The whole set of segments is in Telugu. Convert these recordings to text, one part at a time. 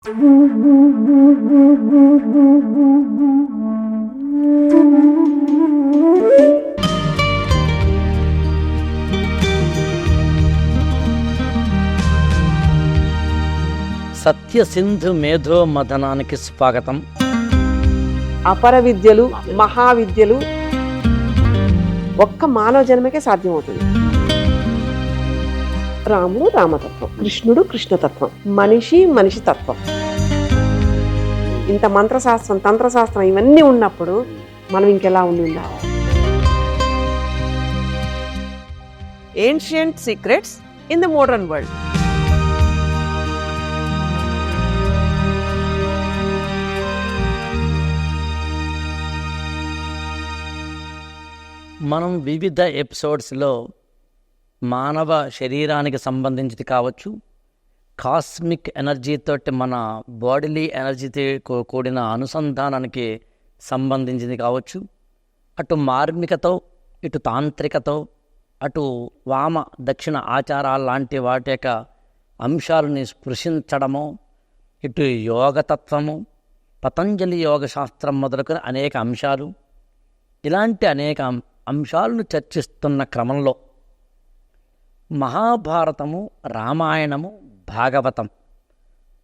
సత్య సింధు మేధో మథనానికి స్వాగతం. అపర విద్యలు, మహావిద్యలు ఒక్క మానవ జన్మకే సాధ్యమవుతుంది. రాముడు రామతత్వం, కృష్ణుడు కృష్ణతత్వం, మనిషి మనిషి తత్వం. ఇంత మంత్రశాస్త్రం, తంత్రశాస్త్రం ఇవన్నీ ఉన్నప్పుడు మనం ఇంకెలా ఉండాలి? Ancient secrets in the modern world. మనం వివిధ ఎపిసోడ్స్లో మానవ శరీరానికి సంబంధించింది కావచ్చు, కాస్మిక్ ఎనర్జీతోటి మన బాడీలీ ఎనర్జీతో కూడిన అనుసంధానానికి సంబంధించింది కావచ్చు, అటు మార్మికతో, ఇటు తాంత్రికతో, అటు వామ దక్షిణ ఆచారాలు లాంటి వాటి యొక్క అంశాలని స్పృశించడము, ఇటు యోగతత్వము, పతంజలి యోగ శాస్త్రం మొదలుకొని అనేక అంశాలు, ఇలాంటి అనేక అంశాలను చర్చిస్తున్న క్రమంలో మహాభారతము, రామాయణము, భాగవతం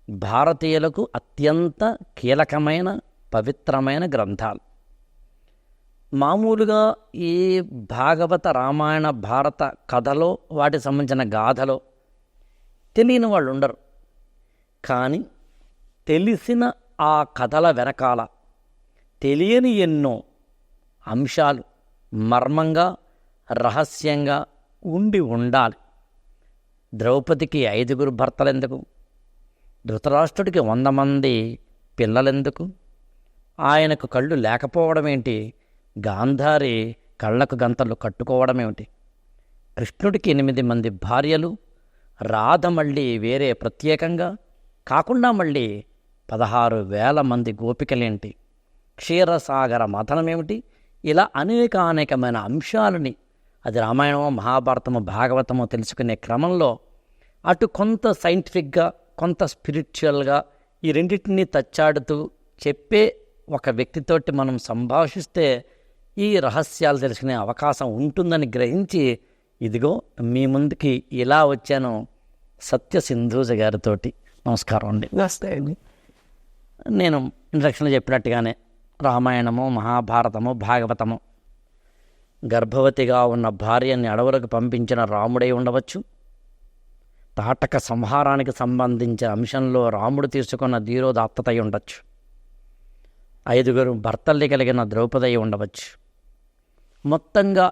భారతీయులకు అత్యంత కీలకమైన పవిత్రమైన గ్రంథాలు. మామూలుగా ఈ భాగవత, రామాయణ, భారత కథలో వాటికి సంబంధించిన గాథలో తెలియని వాళ్ళు ఉండరు. కానీ తెలిసిన ఆ కథల వెనకాల తెలియని ఎన్నో అంశాలు మర్మంగా, రహస్యంగా ఉండాలి. ద్రౌపదికి 5 భర్తలెందుకు? ధృతరాష్ట్రుడికి 100 మంది పిల్లలెందుకు? ఆయనకు కళ్ళు లేకపోవడం ఏంటి? గాంధారి కళ్ళకు గంతలు కట్టుకోవడం ఏమిటి? కృష్ణుడికి 8 మంది భార్యలు, రాధ మళ్ళీ వేరే ప్రత్యేకంగా కాకుండా మళ్ళీ 16,000 మంది గోపికలేంటి? క్షీరసాగర మథనమేమిటి? ఇలా అనేకమైన అంశాలని, అది రామాయణమో, మహాభారతమో, భాగవతమో తెలుసుకునే క్రమంలో అటు కొంత సైంటిఫిక్గా, కొంత స్పిరిచువల్గా ఈ రెండింటినీ తచ్చాడుతూ చెప్పే ఒక వ్యక్తితోటి మనం సంభాషిస్తే ఈ రహస్యాలు తెలుసుకునే అవకాశం ఉంటుందని గ్రహించి ఇదిగో మీ ముందుకి ఇలా వచ్చాను సత్య సింధూజ గారితోటి. నమస్కారం అండి. నమస్తే అండి. నేను ఇంట్రడక్షన్లో చెప్పినట్టుగానే రామాయణము, మహాభారతము, భాగవతము గర్భవతిగా ఉన్న భార్యని అడవులకు పంపించిన రాముడై ఉండవచ్చు, తాటక సంహారానికి సంబంధించిన అంశంలో రాముడు తీసుకున్న ధీరోదాత్తత ఉండవచ్చు, 5 భర్తల్ని కలిగిన ద్రౌపది ఉండవచ్చు. మొత్తంగా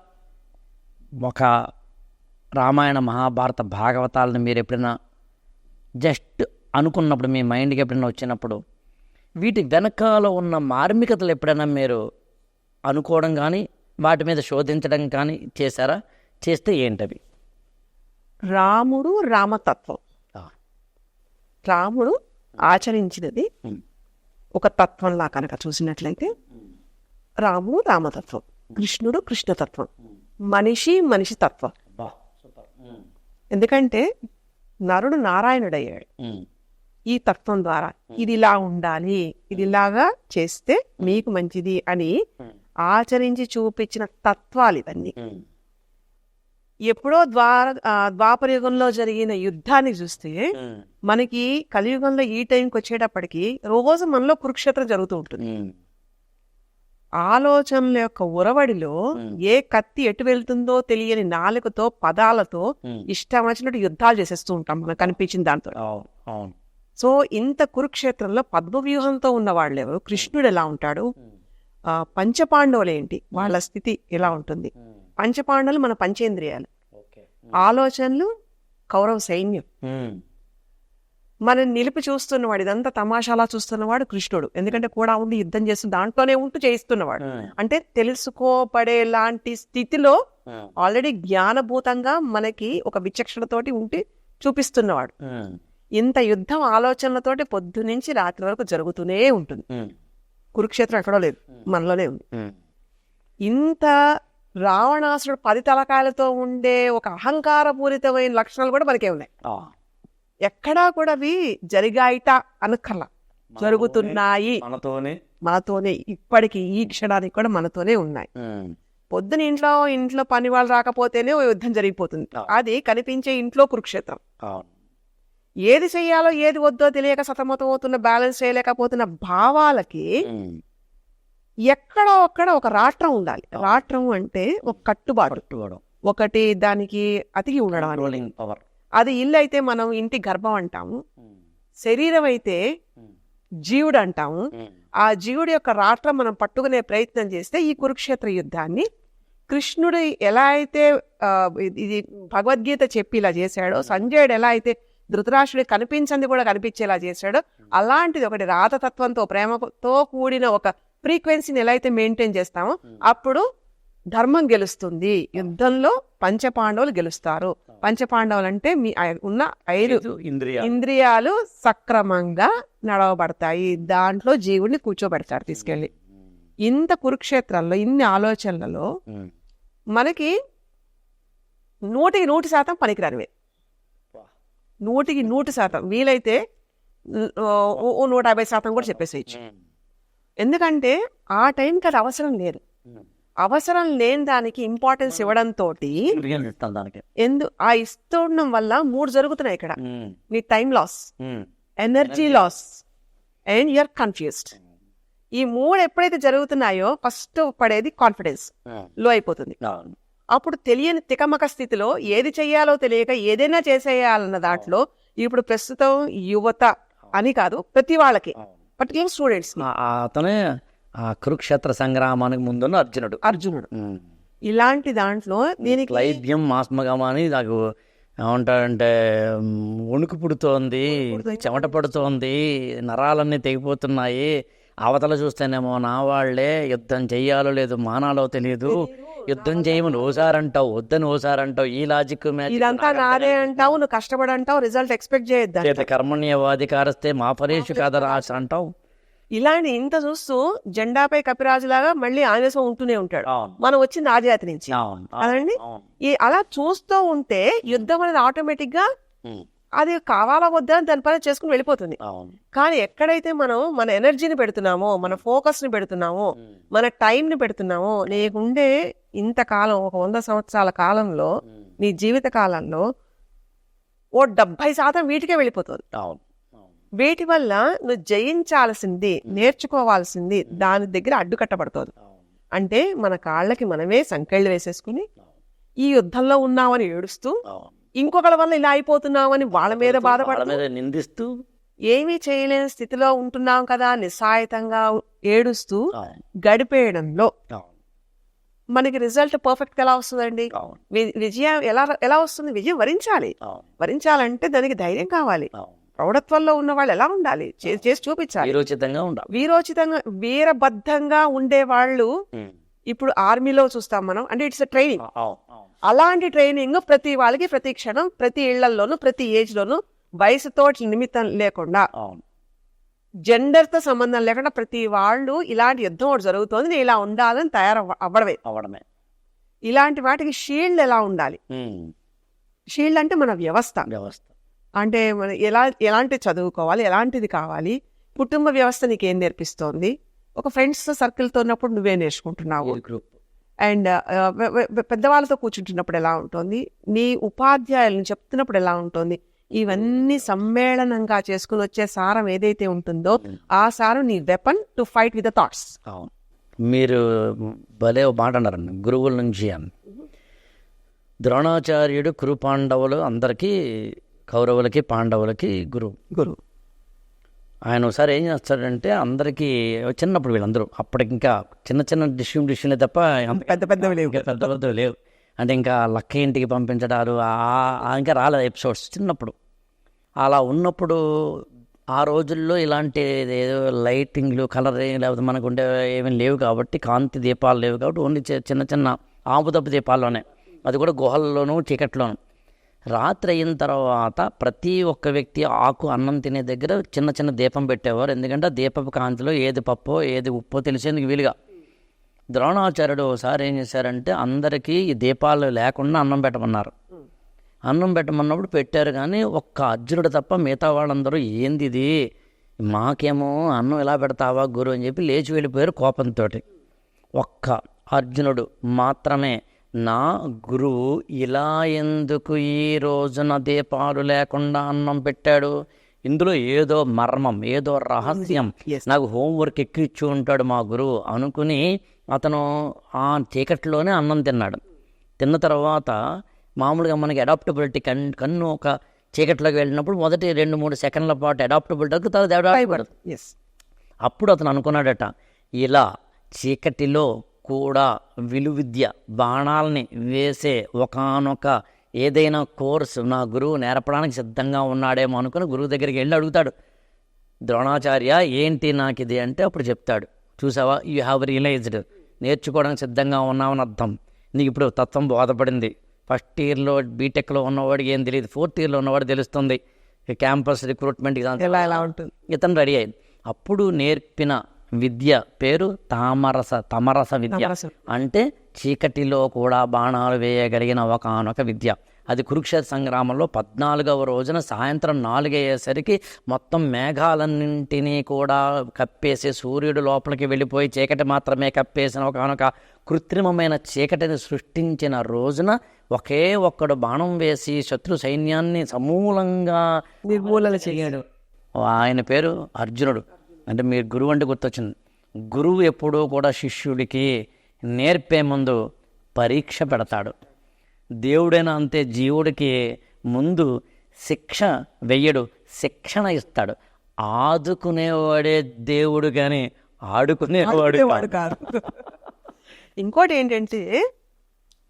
ఒక రామాయణ, మహాభారత, భాగవతాలను మీరు ఎప్పుడైనా జస్ట్ అనుకున్నప్పుడు, మీ మైండ్కి ఎప్పుడైనా వచ్చినప్పుడు వీటి వెనకాల ఉన్న మార్మికతలు ఎప్పుడైనా మీరు అనుకోవడం కానీ, వాటి మీద శోధించడం కానీ చేశారా? చేస్తే ఏంటవి? రాముడు రామతత్వం. రాముడు ఆచరించినది ఒక తత్వంలా కనుక చూసినట్లయితే రాముడు రామతత్వం, కృష్ణుడు కృష్ణతత్వం, మనిషి మనిషి తత్వం. ఎందుకంటే నరుడు నారాయణుడయ్యాడు ఈ తత్వం ద్వారా. ఇది ఇలా ఉండాలి, ఇది ఇలాగా చేస్తే మీకు మంచిది అని ఆచరించి చూపించిన తత్వాలు ఇవన్నీ. ఎప్పుడో ద్వాపర యుగంలో జరిగిన యుద్ధాన్ని చూస్తే మనకి కలియుగంలో ఈ టైంకి వచ్చేటప్పటికి రోజు మనలో కురుక్షేత్రం జరుగుతూ ఉంటుంది. ఆలోచనల యొక్క ఉరవడిలో ఏ కత్తి ఎటు వెళ్తుందో తెలియని నాలుకతో, పదాలతో ఇష్టం వచ్చినట్టు యుద్ధాలు చేసేస్తూ ఉంటాం మనకు కనిపించిన దాంతో. సో ఇంత కురుక్షేత్రంలో పద్మవ్యూహంతో ఉన్న వాళ్ళు ఎవరు? కృష్ణుడు ఎలా ఉంటాడు? పంచపాండవులు ఏంటి? వాళ్ళ స్థితి ఎలా ఉంటుంది? పంచపాండవులు మన పంచేంద్రియాలు, ఆలోచనలు కౌరవ సైన్యం. మనం నిలిపి చూస్తున్నవాడు, ఇదంతా తమాషాలా చూస్తున్నవాడు కృష్ణుడు. ఎందుకంటే కూడా ఉండి యుద్ధం చేస్తూ దాంట్లోనే ఉంటూ చేయిస్తున్నవాడు. అంటే తెలుసుకోబడేలాంటి స్థితిలో ఆల్రెడీ జ్ఞానభూతంగా మనకి ఒక విచక్షణతోటి ఉండి చూపిస్తున్నవాడు. ఇంత యుద్ధం ఆలోచనలతోటి పొద్దు నుంచి రాత్రి వరకు జరుగుతూనే ఉంటుంది. కురుక్షేత్రం ఎక్కడో లేదు, మనలోనే ఉంది. ఇంత రావణాసురుడు 10 తలకాయలతో ఉండే ఒక అహంకారపూరితమైన లక్షణాలు కూడా మనకే ఉన్నాయి. ఎక్కడా కూడా అవి జరిగాయిట అనక్కర్లా, జరుగుతున్నాయి మనతోనే, ఇప్పటికి ఈ క్షణానికి కూడా మనతోనే ఉన్నాయి. పొద్దున ఇంట్లో పని వాళ్ళు రాకపోతేనే ఓ యుద్ధం జరిగిపోతుంది. అది కనిపించే ఇంట్లో కురుక్షేత్రం. ఏది చెయ్యాలో ఏది వద్దో తెలియక సతమతం అవుతున్న, బ్యాలెన్స్ చేయలేకపోతున్న భావాలకి ఎక్కడో ఒక్కడ ఒక రాట్రం ఉండాలి. రాట్రం అంటే ఒక కట్టుబాటు, ఒకటి దానికి అతికి ఉండడం. అది ఇల్లు అయితే మనం ఇంటి గర్భం అంటాము, శరీరం అయితే జీవుడు అంటాము. ఆ జీవుడి యొక్క రాట్రం మనం పట్టుకునే ప్రయత్నం చేస్తే ఈ కురుక్షేత్ర యుద్ధాన్ని కృష్ణుడు ఎలా అయితే ఇది భగవద్గీత చెప్పి ఇలా చేశాడో, సంజయుడు ఎలా అయితే ధృతరాష్ట్రుడి కనిపించింది కూడా కనిపించేలా చేశాడో, అలాంటిది ఒకటి రాతతత్వంతో ప్రేమతో కూడిన ఒక ఫ్రీక్వెన్సీని ఎలా అయితే మెయింటైన్ చేస్తామో అప్పుడు ధర్మం గెలుస్తుంది. యుద్ధంలో పంచపాండవులు గెలుస్తారు. పంచపాండవులు అంటే మీ ఉన్న 5 ఇంద్రియాలు సక్రమంగా నడవబడతాయి. దాంట్లో జీవుడిని కూర్చోబెడతారు తీసుకెళ్ళి. ఇంత కురుక్షేత్రాల్లో ఇన్ని ఆలోచనలలో మనకి 100% పనికిరానివే. 100% వీలైతే 150% కూడా చెప్పేసేయచ్చు. ఎందుకంటే ఆ టైంకి అది అవసరం లేదు. అవసరం లేని దానికి ఇంపార్టెన్స్ ఇవ్వడంతో ఆ ఇస్తుండడం వల్ల 3 జరుగుతున్నాయి ఇక్కడ. నీ time loss, energy loss and you're confused. ఈ 3 ఎప్పుడైతే జరుగుతున్నాయో ఫస్ట్ పడేది కాన్ఫిడెన్స్ లో అయిపోతుంది. అప్పుడు తెలియని తికమక స్థితిలో ఏది చెయ్యాలో తెలియక ఏదైనా చేసేయాలన్న దాంట్లో ఇప్పుడు ప్రస్తుతం యువత అని కాదు, ప్రతి వాళ్ళకి, పర్టికులర్ స్టూడెంట్స్, అతనే ఆ కురుక్షేత్ర సంగ్రామానికి ముందున్న అర్జునుడు ఇలాంటి దాంట్లో దీనికి లైద్యం మాస్మగమ అని నాకు ఏమంటాడంటే వణుకు పుడుతోంది, చెమట పడుతోంది, నరాలన్నీ తెగిపోతున్నాయి, అవతల చూస్తేనేమో నా వాళ్లే యుద్ధం చెయ్యాలో లేదు మానాలో తెలియదు, యుద్ధం చేయమని ఓసారంటావు, వద్దని ఓసారంటావు, ఈ లాజిక్ ఇదంతా నాదే అంటావు, నువ్వు కష్టపడంటావు, రిజల్ట్ ఎక్స్పెక్ట్ చేయొద్దు, కర్మణ్యవాధికారస్తే మా పరేషు కాదరా అంటావు. ఇలాంటి ఇంత చూస్తూ జెండాపై కపిరాజులాగా మళ్ళీ ఆవేశం ఉంటూనే ఉంటాడు. మనం వచ్చింది ఆదిజాతి నుంచి అదండి. అలా చూస్తూ ఉంటే యుద్ధం అనేది ఆటోమేటిక్ గా అది కావాలా వద్దా దాని పని చేసుకుని వెళ్ళిపోతుంది. కానీ ఎక్కడైతే మనం మన ఎనర్జీని పెడుతున్నామో, మన ఫోకస్ ని పెడుతున్నామో, మన టైం ని పెడుతున్నామో, నీకుండే ఇంతకాలం ఒక 100 సంవత్సరాల కాలంలో నీ జీవిత కాలంలో ఓ 70% వీటికే వెళ్ళిపోతుంది. వీటి వల్ల నువ్వు జయించాల్సింది, నేర్చుకోవాల్సింది దాని దగ్గర అడ్డుకట్టబడుతుంది. అంటే మన కాళ్ళకి మనమే సంకెళ్ళు వేసేసుకుని ఈ యుద్ధంలో ఉన్నామని ఏడుస్తూ, ఇంకొకళ్ళ వల్ల ఇలా అయిపోతున్నామని వాళ్ళ మీద బాధపడుతూ, నిందిస్తూ, ఏమీ చేయలేని స్థితిలో ఉంటున్నాం కదా నిస్సాయితంగా ఏడుస్తూ గడిపేయడంలో మనకి రిజల్ట్ పర్ఫెక్ట్ గా ఎలా వస్తుందండి? విజయం ఎలా వస్తుంది? విజయం వరించాలంటే దానికి ధైర్యం కావాలి. ప్రౌఢత్వంలో ఉన్న వాళ్ళు ఎలా ఉండాలి? చేసి చూపించాలి. వీరోచితంగా వీరబద్ధంగా ఉండే వాళ్ళు ఇప్పుడు ఆర్మీలో చూస్తాం మనం. అంటే ఇట్స్ ట్రైనింగ్. అలాంటి ట్రైనింగ్ ప్రతి వాళ్ళకి ప్రతి క్షణం, ప్రతి ఇళ్లలోనూ, ప్రతి ఏజ్ లోను, వయసుతో నిమిత్తం లేకుండా, జెండర్ తో సంబంధం లేకుండా ప్రతి వాళ్ళు ఇలాంటి యుద్ధం ఒకటి జరుగుతోంది, నేను ఇలా ఉండాలని అవ్వడమే. ఇలాంటి వాటికి షీల్డ్ ఎలా ఉండాలి? షీల్డ్ అంటే మన వ్యవస్థ. అంటే మనం ఎలాంటి చదువుకోవాలి, ఎలాంటిది కావాలి, కుటుంబ వ్యవస్థ నీకేం నేర్పిస్తోంది, ఒక ఫ్రెండ్స్ సర్కిల్తో ఉన్నప్పుడు నువ్వే నేర్చుకుంటున్నావు, అండ్ పెద్దవాళ్ళతో కూర్చుంటున్నప్పుడు ఎలా ఉంటుంది, నీ ఉపాధ్యాయులను చెప్తున్నప్పుడు ఎలా ఉంటుంది, ఇవన్నీ సమ్మేళనంగా చేసుకుని వచ్చే సారం ఏదైతే ఉంటుందో ఆ సారం నీ weapon to fight with the thoughts. మీరు భలే మాట అన్నారండి, గురువుల నుంచి అని. ద్రోణాచార్యుడు కురు పాండవులు అందరికీ, కౌరవులకి పాండవులకి గురువు. ఆయన ఒకసారి ఏం చేస్తాడంటే అందరికీ చిన్నప్పుడు వీళ్ళందరూ అప్పటికి ఇంకా చిన్న డిష్యూలే తప్ప పెద్దవి లేవు. అంటే ఇంకా లక్క ఇంటికి పంపించడాలు ఇంకా రాలేదు ఎపిసోడ్స్ చిన్నప్పుడు. అలా ఉన్నప్పుడు ఆ రోజుల్లో ఇలాంటి ఏదో లైటింగ్లు, కలరింగ్ లేకపోతే మనకు ఉండే ఏమీ లేవు కాబట్టి, కాంతి దీపాలు లేవు కాబట్టి ఓన్లీ చిన్న ఆపుదప్పు దీపాల్లోనే, అది కూడా గుహల్లోనూ చీకట్లోనూ. రాత్రి అయిన తర్వాత ప్రతి ఒక్క వ్యక్తి ఆకు అన్నం తినే దగ్గర చిన్న దీపం పెట్టేవారు. ఎందుకంటే దీపపు కాంతిలో ఏది పప్పో ఏది ఉప్పో తెలిసేందుకు వీలుగా. ద్రోణాచార్యుడు ఒకసారి ఏం చేశారంటే అందరికీ ఈ దీపాలు లేకుండా అన్నం పెట్టమన్నారు. అన్నం పెట్టమన్నప్పుడు పెట్టారు, కానీ ఒక్క అర్జునుడు తప్ప మిగతా వాళ్ళందరూ ఏంది ఇది, మాకేమో అన్నం ఎలా పెడతావా గురు అని చెప్పి లేచి వెళ్ళిపోయారు కోపంతో. ఒక్క అర్జునుడు మాత్రమే నా గురువు ఇలా ఎందుకు ఈ రోజున దీపాలు లేకుండా అన్నం పెట్టాడు, ఇందులో ఏదో మర్మం, ఏదో రహస్యం, నాకు హోంవర్క్ ఎక్కిచ్చి ఉంటాడు మా గురువు అనుకుని అతను ఆ చీకట్లోనే అన్నం తిన్నాడు. తిన్న తర్వాత మామూలుగా మనకి అడాప్టబిలిటీ కన్ను ఒక చీకట్లోకి వెళ్ళినప్పుడు మొదటి 2-3 సెకండ్ల పాటు అడాప్టబిలిటీ తర్వాత అప్పుడు అతను అనుకున్నాడట, ఇలా చీకటిలో కూడా విలువిద్య బాణాలని వేసే ఒకానొక ఏదైనా కోర్సు నా గురువు నేర్పడానికి సిద్ధంగా ఉన్నాడేమో అనుకుని గురువు దగ్గరికి వెళ్ళి అడుగుతాడు, ద్రోణాచార్య ఏంటి నాకు ఇది అంటే అప్పుడు చెప్తాడు, చూసావా యూ హ్యావ్ రియలైజ్డ్, నేర్చుకోవడానికి సిద్ధంగా ఉన్నామని అర్థం, నీకు ఇప్పుడు తత్వం బోధపడింది. ఫస్ట్ ఇయర్లో బీటెక్లో ఉన్నవాడికి ఏం తెలియదు, 4th ఇయర్లో ఉన్నవాడు తెలుస్తుంది క్యాంపస్ రిక్రూట్మెంట్ ఎలా ఉంటుంది. ఇతను రెడీ అయింది. అప్పుడు నేర్పిన విద్య పేరు తమరస విద్య, అంటే చీకటిలో కూడా బాణాలు వేయగలిగిన ఒకనొక విద్య. అది కురుక్షేత్ర సంగ్రామంలో 14వ రోజున సాయంత్రం 4 అయ్యేసరికి మొత్తం మేఘాలన్నింటినీ కూడా కప్పేసి సూర్యుడు లోపలికి వెళ్ళిపోయి చీకటి మాత్రమే కప్పేసిన ఒకనొక కృత్రిమమైన చీకటిని సృష్టించిన రోజున ఒకే ఒక్కడు బాణం వేసి శత్రు సైన్యాన్ని సమూలంగా నిర్మూలన చేయాడు. ఆయన పేరు అర్జునుడు. అంటే మీరు గురువు అంటే గుర్తొచ్చింది. గురువు ఎప్పుడూ కూడా శిష్యుడికి నేర్పే ముందు పరీక్ష పెడతాడు. దేవుడైనా అంతే, జీవుడికి ముందు శిక్ష వెయ్యడు, శిక్షణ ఇస్తాడు. ఆదుకునేవాడే దేవుడు కానీ ఆడుకునేవాడు కాదు. ఇంకోటి ఏంటంటే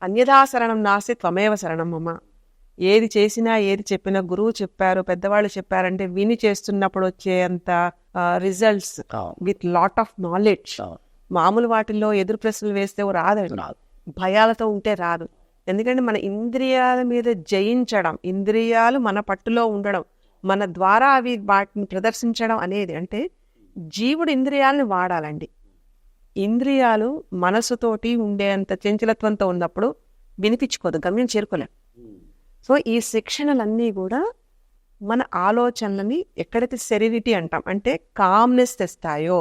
అన్యథా శరణం నాస్తి త్వమేవ శరణం మమ. ఏది చేసినా ఏది చెప్పినా గురువు చెప్పారు పెద్దవాళ్ళు చెప్పారంటే విని చేస్తున్నప్పుడు వచ్చేంత results with lot of knowledge మామూలు వాటిల్లో ఎదురు ప్రశ్నలు వేస్తే రాదండి, భయాలతో ఉంటే రాదు. ఎందుకంటే మన ఇంద్రియాల మీద జయించడం, ఇంద్రియాలు మన పట్టులో ఉండడం, మన ద్వారా అవి వాటిని ప్రదర్శించడం అనేది, అంటే జీవుడు ఇంద్రియాలను వాడాలండి. ఇంద్రియాలు మనసుతోటి ఉండేంత చంచలత్వంతో ఉన్నప్పుడు వినిపించుకోదు, గమ్యం చేరుకోలేం. సో ఈ శిక్షణలన్నీ కూడా మన ఆలోచనలని ఎక్కడైతే సెరెనిటీ అంటాం, అంటే కామ్నెస్ తెస్తాయో,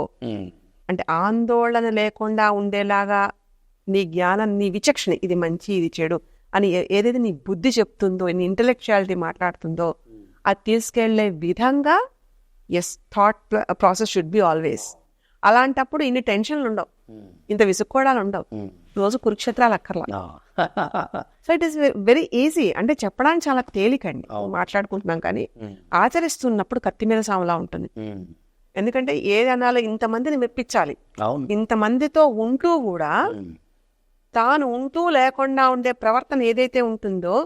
అంటే ఆందోళన లేకుండా ఉండేలాగా నీ జ్ఞానం, నీ విచక్షణ, ఇది మంచి ఇది చెడు అని ఏదైతే నీ బుద్ధి చెప్తుందో, నీ ఇంటలెక్చువాలిటీ మాట్లాడుతుందో అది తీసుకెళ్లే విధంగా thought process should be always. అలాంటప్పుడు ఇన్ని టెన్షన్లు ఉండవు, ఇంత విసుక్కోవడాలు ఉండవు, రోజు కురుక్షేత్రాలు అక్కర్లా. So it is very easy. అంటే చెప్పడానికి చాలా తేలికండి, మాట్లాడుకుంటున్నాం, కానీ ఆచరిస్తున్నప్పుడు కత్తి మీద సాములా ఉంటుంది. ఎందుకంటే ఏది అనాలో ఇంతమందిని మెప్పించాలి, ఇంతమందితో ఉంటూ కూడా తాను ఉంటూ లేకుండా ఉండే ప్రవర్తన ఏదైతే ఉంటుందో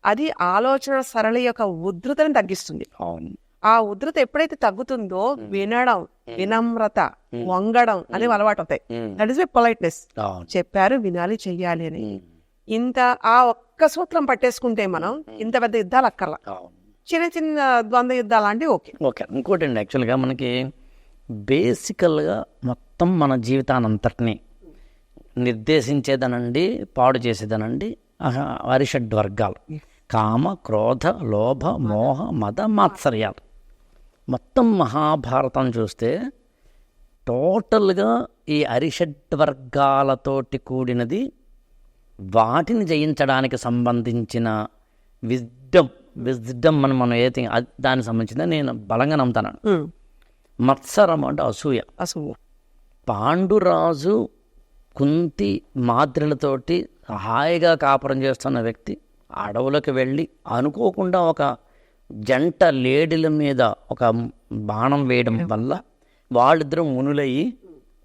అది ఆలోచన సరళి యొక్క ఉద్ధృతను తగ్గిస్తుంది. ఆ ఉద్ధృత ఎప్పుడైతే తగ్గుతుందో వినడం, వినమ్రత, వంగడం అనేవి అలవాటు అవుతాయి. That is politeness. చెప్పారు, వినాలి, చెయ్యాలి అని. ఇంత ఆ ఒక్క సూత్రం పట్టేసుకుంటే మనం ఇంత పెద్ద యుద్ధాలు అక్కర్లా, చిన్న చిన్న ద్వంద్వ యుద్ధాలు అంటే ఓకే. ఇంకోటి అండి, యాక్చువల్గా మనకి బేసికల్గా మొత్తం మన జీవితానంతటినీ నిర్దేశించేదనండి, పాడు చేసేదనండి అరిషడ్వర్గాలు: కామ, క్రోధ, లోభ, మోహ, మద, మాత్సర్యాలు. మొత్తం మహాభారతం చూస్తే టోటల్గా ఈ అరిషడ్వర్గాలతోటి కూడినది. వాటిని జయించడానికి సంబంధించిన విజ్డమ్ అని మనం ఏదైతే దానికి సంబంధించిందో నేను బలంగా నమ్ముతాను. మత్సరం అంటే అసూయ. పాండురాజు కుంతి మాద్రలతోటి హాయిగా కాపురం చేస్తున్న వ్యక్తి అడవులకు వెళ్ళి అనుకోకుండా ఒక జంట లేడీల మీద ఒక బాణం వేయడం వల్ల వాళ్ళిద్దరూ మునులయ్యి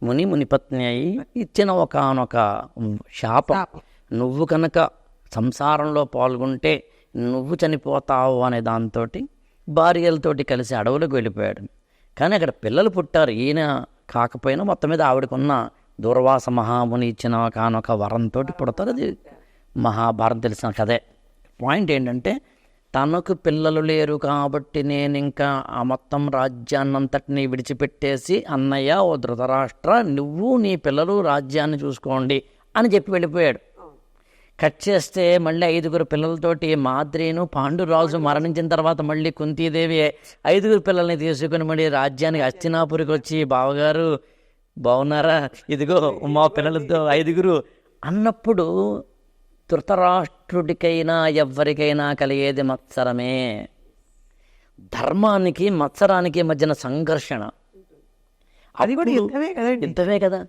మునిపత్ని అయ్యి ఇచ్చిన ఒకనొక శాపం, నువ్వు కనుక సంసారంలో పాల్గొంటే నువ్వు చనిపోతావు అనే దాంతో భార్యలతోటి కలిసి అడవులకు వెళ్ళిపోయాడు. కానీ అక్కడ పిల్లలు పుట్టారు. ఈయన కాకపోయినా మొత్తం మీద ఆవిడకున్న దూర్వాస మహాముని ఇచ్చిన కానొక వరంతో పుడతారు. అది మహాభారతం తెలిసిన కథే. పాయింట్ ఏంటంటే తనకు పిల్లలు లేరు కాబట్టి నేను ఇంకా ఆ మొత్తం రాజ్యాన్నంతటినీ విడిచిపెట్టేసి అన్నయ్య ఓ ధృతరాష్ట్ర నువ్వు నీ పిల్లలు రాజ్యాన్ని చూసుకోండి అని చెప్పి వెళ్ళిపోయాడు. కట్ చేస్తే మళ్ళీ 5 పిల్లలతోటి మాద్రీను పాండురాజు మరణించిన తర్వాత మళ్ళీ కుంతీదేవి 5 పిల్లల్ని తీసుకుని మళ్ళీ రాజ్యానికి హస్తినాపురికి వచ్చి బావగారు బాగున్నారా, ఇదిగో మా పిల్లలతో 5 అన్నప్పుడు ధృతరాష్ట్రుడికైనా ఎవ్వరికైనా కలిగేది మత్సరమే. ధర్మానికి మత్సరానికి మధ్యన సంఘర్షణ, అది కూడా యుద్ధమే కదండి. యుద్ధమే కదా.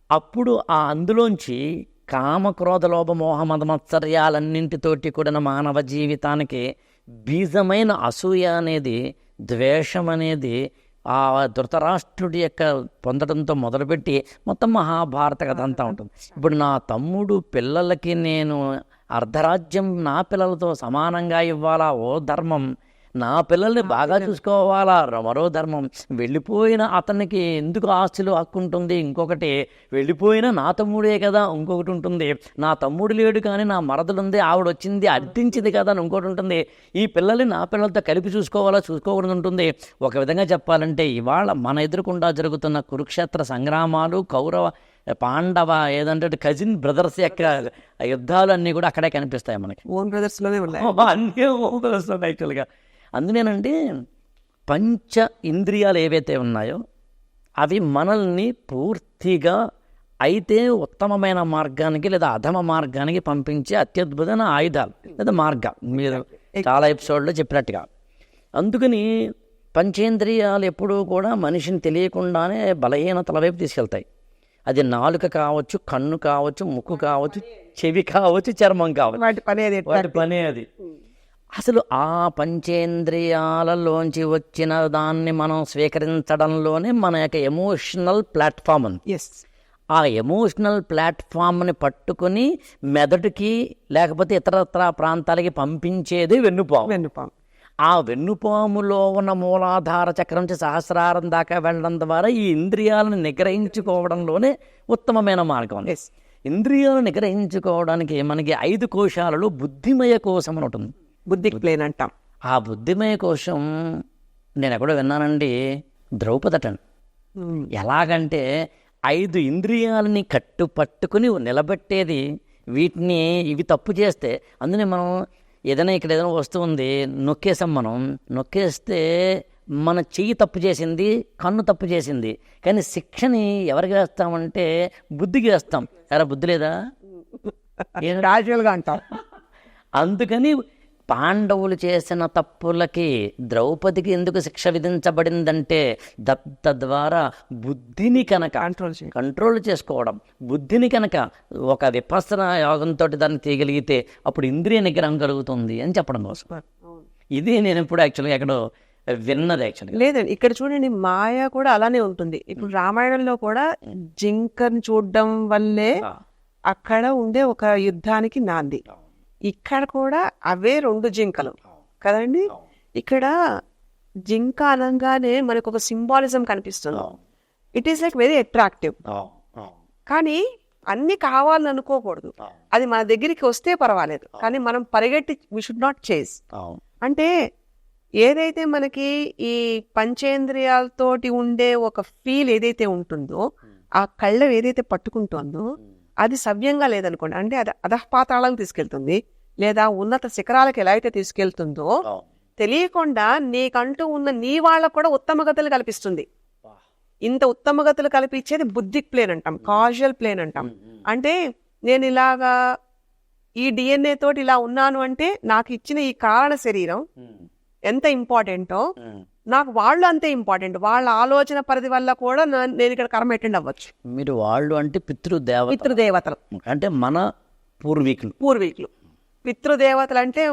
అప్పుడు ఆ అందులోంచి కామక్రోధ లోభ మోహ మద మత్సర్యాలన్నింటితోటి కూడిన మానవ జీవితానికి బీజమైన అసూయ అనేది, ద్వేషం అనేది ఆ ధృతరాష్ట్రుడి యొక్క పొందడంతో మొదలుపెట్టి మొత్తం మహాభారత కథ అంతా ఉంటుంది. ఇప్పుడు నా తమ్ముడు పిల్లలకి నేను అర్ధరాజ్యం నా పిల్లలతో సమానంగా ఇవ్వాలా, ఓ ధర్మం. నా పిల్లల్ని బాగా చూసుకోవాలా, మరో ధర్మం. వెళ్ళిపోయిన అతనికి ఎందుకు ఆస్తులు హక్కు ఉంటుంది, ఇంకొకటి. వెళ్ళిపోయిన నా తమ్ముడే కదా, ఇంకొకటి ఉంటుంది. నా తమ్ముడు లేడు కానీ నా మరదలు ఉంది, ఆవిడ వచ్చింది అర్థించింది కదా అని ఇంకోటి ఉంటుంది. ఈ పిల్లల్ని నా పిల్లలతో కలిపి చూసుకోవాలా, చూసుకోకూడదు ఉంటుంది. ఒక విధంగా చెప్పాలంటే ఇవాళ మన ఎదురుకుండా జరుగుతున్న కురుక్షేత్ర సంగ్రామాలు, కౌరవ పాండవ ఏదంటే కజిన్ బ్రదర్స్ యొక్క యుద్ధాలు అన్నీ కూడా అక్కడే కనిపిస్తాయి మనకి. ఓన్ బ్రదర్స్లోనే ఉన్నాయి అన్నీ ఓన్ బ్రదర్స్ యాక్చువల్గా. అందునేనండి పంచ ఇంద్రియాలు ఏవైతే ఉన్నాయో అవి మనల్ని పూర్తిగా అయితే ఉత్తమమైన మార్గానికి లేదా అధమ మార్గానికి పంపించే అత్యద్భుతమైన ఆయుధాలు లేదా మార్గాలు, మీరు చాలా ఎపిసోడ్లో చెప్పినట్టుగా. అందుకని పంచేంద్రియాలు ఎప్పుడూ కూడా మనిషిని తెలియకుండానే బలహీనతల వైపు తీసుకెళ్తాయి. అది నాలుక కావచ్చు, కన్ను కావచ్చు, ముక్కు కావచ్చు, చెవి కావచ్చు, చర్మం కావచ్చు, వాటి పనే అది. అసలు ఆ పంచేంద్రియాలలోంచి వచ్చిన దాన్ని మనం స్వీకరించడంలోనే మన యొక్క ఎమోషనల్ ప్లాట్ఫామ్ ఉంది. ఆ ఎమోషనల్ ప్లాట్ఫామ్ని పట్టుకుని మెదడుకి లేకపోతే ఇతరత్ర ప్రాంతాలకి పంపించేది వెన్నుపాము. ఆ వెన్నుపాములో ఉన్న మూలాధార చక్రం నుంచి సహస్రారం దాకా వెళ్ళడం ద్వారా ఈ ఇంద్రియాలను నిగ్రహించుకోవడంలోనే ఉత్తమమైన మార్గం. ఇంద్రియాలను నిగ్రహించుకోవడానికి మనకి 5 కోశాలలో బుద్ధిమయ కోశం అని ఉంటుంది. బుద్ధికి ప్లేన్ అంటాం. ఆ బుద్ధిమయ కోశం నేను ఎక్కడో విన్నానండి, ద్రౌపదటండి. ఎలాగంటే 5 ఇంద్రియాలని కట్టుపట్టుకుని నిలబెట్టేది వీటిని. ఇవి తప్పు చేస్తే అందునే మనం ఏదైనా ఇక్కడ ఏదైనా వస్తువు ఉంది, నొక్కేసాం. మనం నొక్కేస్తే మన చెయ్యి తప్పు చేసింది, కన్ను తప్పు చేసింది. కానీ శిక్షని ఎవరికి వేస్తామంటే బుద్ధికి వేస్తాం. ఎరా బుద్ధి లేదా క్యాజువల్గా అంటాం. అందుకని పాండవులు చేసిన తప్పులకి ద్రౌపదికి ఎందుకు శిక్ష విధించబడిందంటే తద్వారా బుద్ధిని కనుక కంట్రోల్ చేసుకోవడం, బుద్ధిని కనుక ఒక విపස්සన యోగంతో దాన్ని తీయగలిగితే అప్పుడు ఇంద్రియ నిగ్రహం కలుగుతుంది అని చెప్పడం కోసం. ఇది నేను ఇప్పుడు యాక్చువల్గా ఎక్కడో విన్నది. యాక్చువల్గా లేదండి, ఇక్కడ చూడండి, మాయ కూడా అలానే ఉంటుంది. ఇప్పుడు రామాయణంలో కూడా జింకను చూడడం వల్లే అక్కడ ఉండే ఒక యుద్ధానికి నాంది. ఇక్కడ కూడా అవే 2 జింకలు కదండి. ఇక్కడ జింక అనగానే మనకు ఒక సింబాలిజం కనిపిస్తుంది. It is like very attractive. కానీ అన్ని కావాలని అనుకోకూడదు. అది మన దగ్గరికి వస్తే పర్వాలేదు, కానీ మనం పరిగెట్టి వి షుడ్ నాట్ చేజ్. అంటే ఏదైతే మనకి ఈ పంచేంద్రియాలతోటి ఉండే ఒక ఫీల్ ఏదైతే ఉంటుందో, ఆ కళ్ళం ఏదైతే పట్టుకుంటుందో అది సవ్యంగా లేదనుకోండి, అంటే అది అధఃపాతాళాలకు తీసుకెళ్తుంది, లేదా ఉన్నత శిఖరాలకు ఎలా అయితే తీసుకెళ్తుందో తెలియకుండా నీకంటూ ఉన్న నీ వాళ్ళకు కూడా ఉత్తమగతులు కల్పిస్తుంది. ఇంత ఉత్తమగతులు కల్పించేది బుద్ధిక్ ప్లేన్ అంటాం, కాజువల్ ప్లేన్ అంటాం. అంటే నేను ఇలాగా ఈ డిఎన్ఏ తోటి ఇలా ఉన్నాను అంటే నాకు ఇచ్చిన ఈ కారణ శరీరం ఎంత ఇంపార్టెంటో నాకు వాళ్ళు అంతే ఇంపార్టెంట్. వాళ్ళ ఆలోచన పరిధి వల్ల కూడా నేను ఇక్కడ కర్మ అటెండ్ అవ్వచ్చు. మీరు వాళ్ళు అంటే పితృదేవతలు అంటే మన పూర్వీకులు. పితృదేవతలు అంటే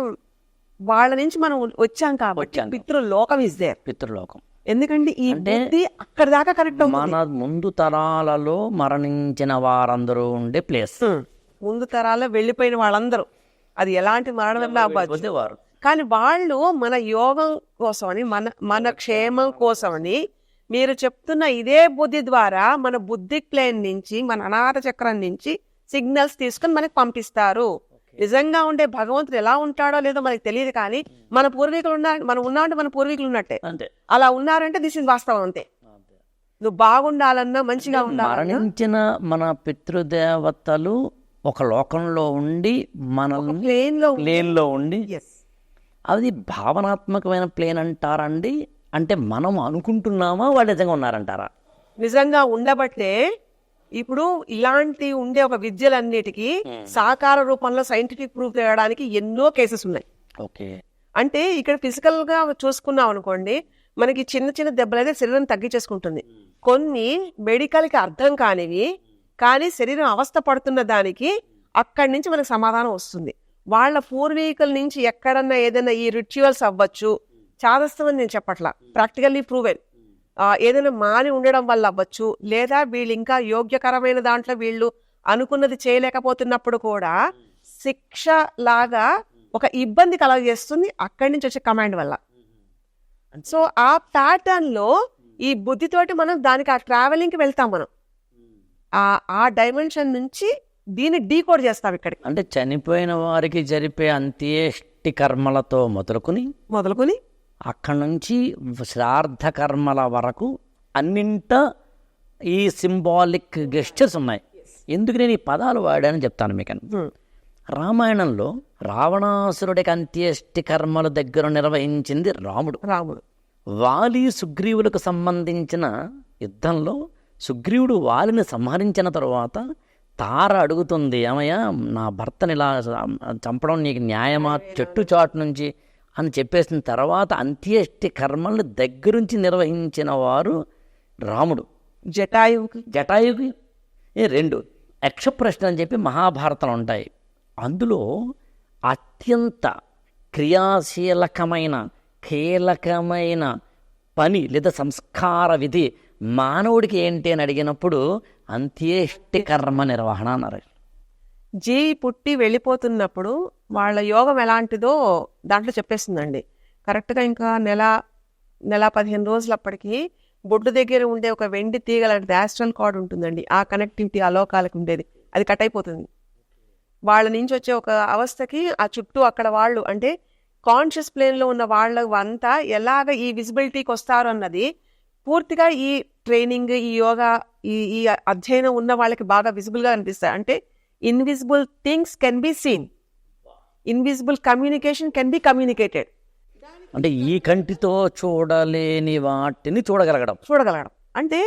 వాళ్ళ నుంచి మనం వచ్చాం కాబట్టి పితృలోకం ఇస్ దేర్. పితృలోకం ఎందుకంటే ఈ బుద్ధి అక్కడ దాకా కరెక్ట్. మన ముందు తరాలలో మరణించిన వారందరూ ఉండే ప్లేస్. ముందు తరాల్లో వెళ్ళిపోయిన వాళ్ళందరూ అది ఎలాంటి మరణం అవ్వచ్చు, కానీ వాళ్ళు మన యోగం కోసమని, మన క్షేమం కోసమని మీరు చెప్తున్న ఇదే బుద్ధి ద్వారా మన బుద్ధి ప్లేన్ నుంచి, మన అనాథ చక్రం నుంచి సిగ్నల్స్ తీసుకుని మనకి పంపిస్తారు. నిజంగా ఉండే భగవంతుడు ఎలా ఉంటాడో లేదో మనకి తెలియదు, కానీ మన పూర్వీకులు మనం ఉన్నామంటే మన పూర్వీకులు ఉన్నట్టే. అలా ఉన్నారంటే దిస్ ఇస్ వాస్తవం. అంతే. నువ్వు బాగుండాలన్నా, మంచిగా ఉండాలన్నా మరణించిన మన పితృదేవతలు ఒక లోకంలో ఉండి మనల్ని ప్లేన్లో ఉండి, అది భావనాత్మకమైన ప్లేన్ అంటారండి? అంటే మనం అనుకుంటున్నామా వాళ్ళు నిజంగా ఉన్నారంటారా? నిజంగా ఉండబట్టే ఇప్పుడు ఇలాంటి ఉండే ఒక విద్యలన్నిటికీ సాకార రూపంలో సైంటిఫిక్ ప్రూఫ్ చేయడానికి ఎన్నో కేసెస్ ఉన్నాయి. ఓకే. అంటే ఇక్కడ ఫిజికల్ గా చూసుకున్నాం అనుకోండి, మనకి చిన్న చిన్న దెబ్బలు అయితే శరీరం తగ్గించేసుకుంటుంది. కొన్ని మెడికల్ కి అర్థం కానివి, కానీ శరీరం అవస్థ పడుతున్న దానికి అక్కడి నుంచి మనకు సమాధానం వస్తుంది. వాళ్ళ పూర్వీకుల నుంచి ఎక్కడన్నా ఏదైనా ఈ రిచువల్స్ అవ్వచ్చు, చాదస్తం అని నేను చెప్పట్లా, ప్రాక్టికల్లీ ప్రూవెన్, ఏదైనా మాని ఉండడం వల్ల అవ్వచ్చు, లేదా వీళ్ళు ఇంకా యోగ్యకరమైన దాంట్లో వీళ్ళు అనుకున్నది చేయలేకపోతున్నప్పుడు కూడా శిక్ష లాగా ఒక ఇబ్బంది కలగజేస్తుంది అక్కడి నుంచి వచ్చే కమాండ్ వల్ల. సో ఆ ప్యాటర్న్ లో ఈ బుద్ధితోటి మనం దానికి ఆ ట్రావెలింగ్ కి వెళ్తాం. మనం ఆ డైమెన్షన్ నుంచి దీన్ని డీకోడ్ చేస్తాం ఇక్కడ. అంటే చనిపోయిన వారికి జరిపే అంత్యేష్టి కర్మలతో మొదలుకొని అక్కడి నుంచి శ్రాద్ధ కర్మల వరకు అన్నింట ఈ సింబాలిక్ గెస్చర్స్ ఉన్నాయి. ఎందుకు నేను ఈ పదాలు వాడానని చెప్తాను మీకు. రామాయణంలో రావణాసురుడికి అంత్యేష్టి కర్మల దగ్గర నిర్వహించింది రాముడు. వాలి సుగ్రీవులకు సంబంధించిన యుద్ధంలో సుగ్రీవుడు వాలిని సంహరించిన తరువాత తార అడుగుతుంది, ఏమయ్యా నా భర్తని ఇలా చంపడం నీకు న్యాయమా, చెట్టు చాటు నుంచి అని చెప్పేసిన తర్వాత అంత్యేష్టి కర్మల్ని దగ్గరుంచి నిర్వహించిన వారు రాముడు. జటాయుకి 2 యక్షప్రశ్న అని చెప్పి మహాభారతంలో ఉంటాయి. అందులో అత్యంత క్రియాశీలకమైన కీలకమైన పని లేదా సంస్కార విధి మానవుడికి ఏంటి అని అడిగినప్పుడు అంత్యేష్టి కర్మ నిర్వహణ అన్నారు. పుట్టి వెళ్ళిపోతున్నప్పుడు వాళ్ళ యోగం ఎలాంటిదో దాంట్లో చెప్పేస్తుందండి. కరెక్ట్గా ఇంకా నెల 15 రోజులప్పటికీ బొడ్డు దగ్గర ఉండే ఒక వెండి తీగ లాంటిది యాస్ట్రల్ కార్డ్ ఉంటుందండి. ఆ కనెక్టివిటీ ఆ లోకాలకు ఉండేది, అది కట్ అయిపోతుంది. వాళ్ళ నుంచి వచ్చే ఒక అవస్థకి ఆ చుట్టూ అక్కడ వాళ్ళు అంటే కాన్షియస్ ప్లేన్లో ఉన్న వాళ్ళ అంతా ఎలాగ ఈ విజిబిలిటీకి వస్తారు అన్నది పూర్తిగా ఈ ట్రైనింగ్, ఈ యోగా, ఈ అధ్యయనం ఉన్న వాళ్ళకి బాగా విజిబుల్గా అనిపిస్తాయి. అంటే invisible things can be seen, invisible communication can be communicated. అంటే ఈ కంటితో చూడలేని వాటిని చూడగలగడం అంటే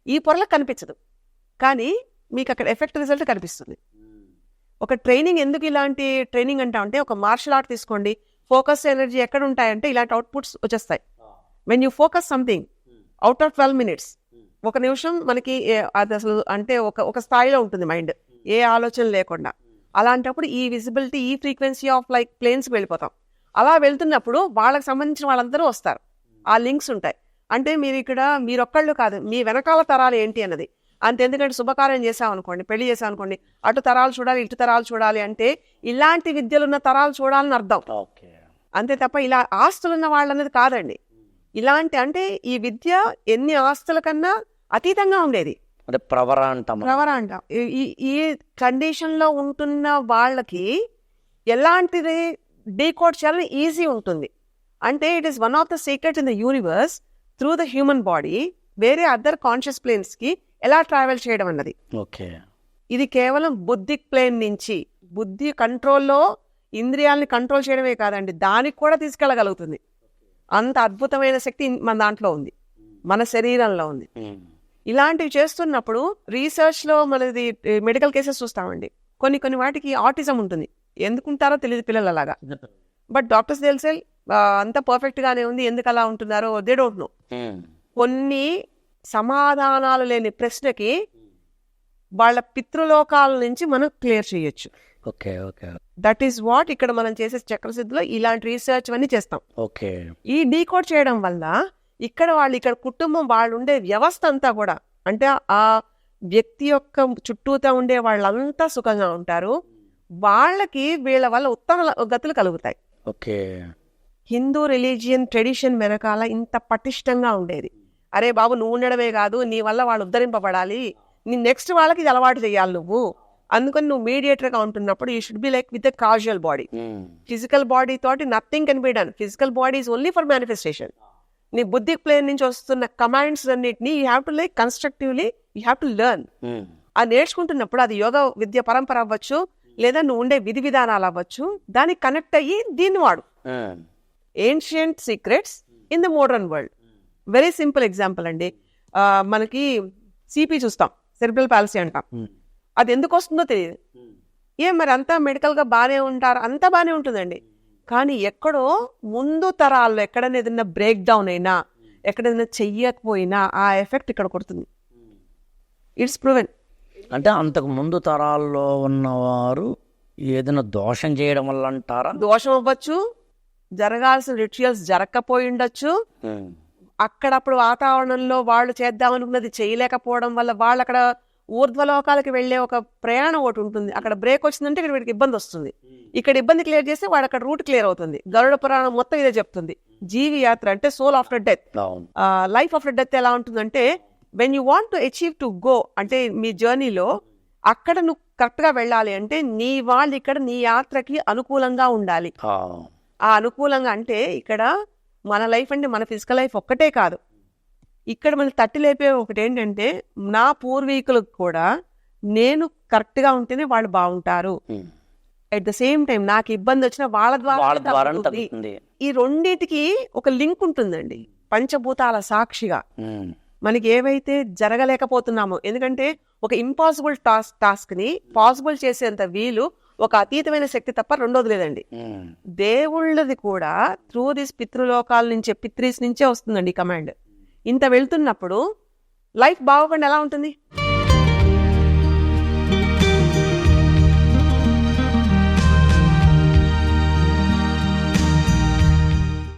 ఈ పొరలకు కనిపించదు, కానీ మీకు అక్కడ ఎఫెక్ట్ రిజల్ట్ కనిపిస్తుంది. ఒక ట్రైనింగ్ ఎందుకు ఇలాంటి ట్రైనింగ్ అంటే ఒక మార్షల్ ఆర్ట్ తీసుకోండి, ఫోకస్ ఎనర్జీ ఎక్కడ ఉంటాయంటే ఇలాంటి అవుట్పుట్స్ వచ్చేస్తాయి. When you focus something out of 12 minutes, 1 నిమిషం మనకి అది అసలు అంటే ఒక స్థాయిలో ఉంటుంది మైండ్, ఏ ఆలోచన లేకుండా. అలాంటప్పుడు ఈ విజిబిలిటీ, ఈ ఫ్రీక్వెన్సీ ఆఫ్ లైక్ ప్లేన్స్కి వెళ్ళిపోతాం. అలా వెళ్తున్నప్పుడు వాళ్ళకి సంబంధించిన వాళ్ళందరూ వస్తారు, ఆ లింక్స్ ఉంటాయి. అంటే మీరొక్కళ్ళు కాదు, మీ వెనకాల తరాలు ఏంటి అన్నది అంతే. ఎందుకంటే శుభకార్యం చేసామనుకోండి, పెళ్లి చేసామనుకోండి, అటు తరాలు చూడాలి, ఇటు తరాలు చూడాలి అంటే ఇలాంటి విద్యలున్న తరాలు చూడాలని అర్థం, అంతే తప్ప ఇలా ఆస్తులున్న వాళ్ళనేది కాదండి. ఇలాంటి అంటే ఈ విద్య ఎన్ని ఆస్తుల కన్నా అతీతంగా ఉండేది. ప్రవర అంటాం. ఈ కండిషన్ లో ఉంటున్న వాళ్ళకి ఎలాంటిది డీకోడ్ చేయాలని ఈజీ ఉంటుంది. అంటే it is one of the secrets in the universe through the human body వేరే అదర్ కాన్షియస్ ప్లేన్స్ కి ఎలా ట్రావెల్ చేయడం అన్నది. ఇది కేవలం బుద్ధిక్ ప్లేన్ నుంచి, బుద్ధి కంట్రోల్లో ఇంద్రియాలని కంట్రోల్ చేయడమే కాదండి, దానికి కూడా తీసుకెళ్ళగలుగుతుంది. అంత అద్భుతమైన శక్తి మన దాంట్లో ఉంది, మన శరీరంలో ఉంది. ఇలాంటివి చేస్తున్నప్పుడు రీసెర్చ్ లో మనది మెడికల్ కేసెస్ చూస్తామండి. కొన్ని వాటికి ఆటిజం ఉంటుంది, ఎందుకుంటారో తెలియదు పిల్లలు అలాగా. బట్ డాక్టర్స్ తెలిసే అంత పర్ఫెక్ట్ గానే ఉంది, ఎందుకు అలా ఉంటున్నారో దే డోంట్ నో. కొన్ని సమాధానాలు లేని ప్రశ్నకి వాళ్ళ పితృలోకాల నుంచి మనం క్లియర్ చేయొచ్చు. దట్ ఈస్ వాట్ ఇక్కడ మనం చేసే చక్రసిద్ధిలో ఇలాంటి రీసెర్చ్ అన్ని చేస్తాం. ఈ డీకోడ్ చేయడం వల్ల ఇక్కడ కుటుంబం వాళ్ళు ఉండే వ్యవస్థ అంతా కూడా, అంటే ఆ వ్యక్తి యొక్క చుట్టూతా ఉండే వాళ్ళంతా సుఖంగా ఉంటారు, వాళ్ళకి వీళ్ళ వల్ల ఉత్తమ గతులు కలుగుతాయి. హిందూ రిలీజియన్ ట్రెడిషన్ వెనకాల ఇంత పటిష్టంగా ఉండేది. అరే బాబు, నువ్వు ఉండడమే కాదు, నీ వల్ల వాళ్ళు ఉద్ధరింపబడాలి, నీ నెక్స్ట్ వాళ్ళకి ఇది అలవాటు చేయాలి నువ్వు. అందుకని నువ్వు మీడియేటర్ గా ఉంటున్నప్పుడు you should be like with a casual body. Physical body తోటి nothing can be done. Physical body is only for manifestation. నీ బుద్ధి ప్లేన్ నుంచి వస్తున్న కమాండ్స్ అన్నిటిని you have to like constructively you have to learn. ఆ నేర్చుకుంటున్నప్పుడు అది యోగ విద్య పరంపర అవ్వచ్చు, లేదా నువ్వు ఉండే విధి విధానాలు అవ్వచ్చు, దానికి కనెక్ట్ అయ్యి దీన్ని వాడు. Ancient secrets in the modern world. Very simple example అండి. మనకి సిపి చూస్తాం, సెరిబ్రల్ పాలసీ అంటాం. అది ఎందుకు వస్తుందో తెలియదు. మరి అంతా మెడికల్గా బాగానే ఉంటారు, అంతా బాగానే ఉంటుందండి. కానీ ఎక్కడో ముందు తరాల్లో ఎక్కడైనా ఏదైనా బ్రేక్ డౌన్ అయినా, ఎక్కడైనా చెయ్యకపోయినా ఆ ఎఫెక్ట్ ఇక్కడ కొడుతుంది. It's proven. అంటే అంతకు ముందు తరాల్లో ఉన్నవారు ఏదైనా దోషం చేయడం వల్ల అంటారా? దోషం అవ్వచ్చు, జరగాల్సిన రిచువల్స్ జరగకపోయి ఉండొచ్చు, అక్కడప్పుడు వాతావరణంలో వాళ్ళు చేద్దామనుకున్నది చేయలేకపోవడం వల్ల వాళ్ళు అక్కడ ఊర్ధ్వలోకాలకి వెళ్లే ఒక ప్రయాణం ఒకటి ఉంటుంది. అక్కడ బ్రేక్ వచ్చిందంటే ఇక్కడ వీడికి ఇబ్బంది వస్తుంది. ఇక్కడ ఇబ్బంది క్లియర్ చేస్తే వాడు అక్కడ రూట్ క్లియర్ అవుతుంది. గరుడ పురాణం మొత్తం ఇదే చెప్తుంది. జీవి యాత్ర అంటే soul after death. Life after death ఎలా ఉంటుందంటే, when you want to achieve to go, అంటే మీ జర్నీలో అక్కడ నువ్వు కరెక్ట్ గా వెళ్ళాలి అంటే నీ వాళ్ళు ఇక్కడ నీ యాత్రకి అనుకూలంగా ఉండాలి. ఆ అనుకూలంగా అంటే ఇక్కడ మన లైఫ్ అంటే మన ఫిజికల్ లైఫ్ ఒక్కటే కాదు, ఇక్కడ మనకి తట్టి లేపే ఒకటి ఏంటంటే, నా పూర్వీకులకు కూడా నేను కరెక్ట్ గా ఉంటేనే వాళ్ళు బాగుంటారు. అట్ ద సేమ్ టైం నాకు ఇబ్బంది వచ్చినా వాళ్ళ ద్వారా తగ్గుతుంది. ఈ రెండింటికి ఒక లింక్ ఉంటుందండి పంచభూతాల సాక్షిగా. మనకి ఏవైతే జరగలేకపోతున్నామో, ఎందుకంటే ఒక ఇంపాసిబుల్ టాస్క్ ని పాసిబుల్ చేసేంత వీలు ఒక అతీతమైన శక్తి తప్ప రెండోది లేదండి. దేవుళ్ళది కూడా త్రూ దిస్ పితృలోకాల నుంచే, పిత్రీస్ నుంచే వస్తుందండి కమాండ్. ఇంత వెళ్తున్నప్పుడు లైఫ్ బాగోకుండా ఎలా ఉంటుంది?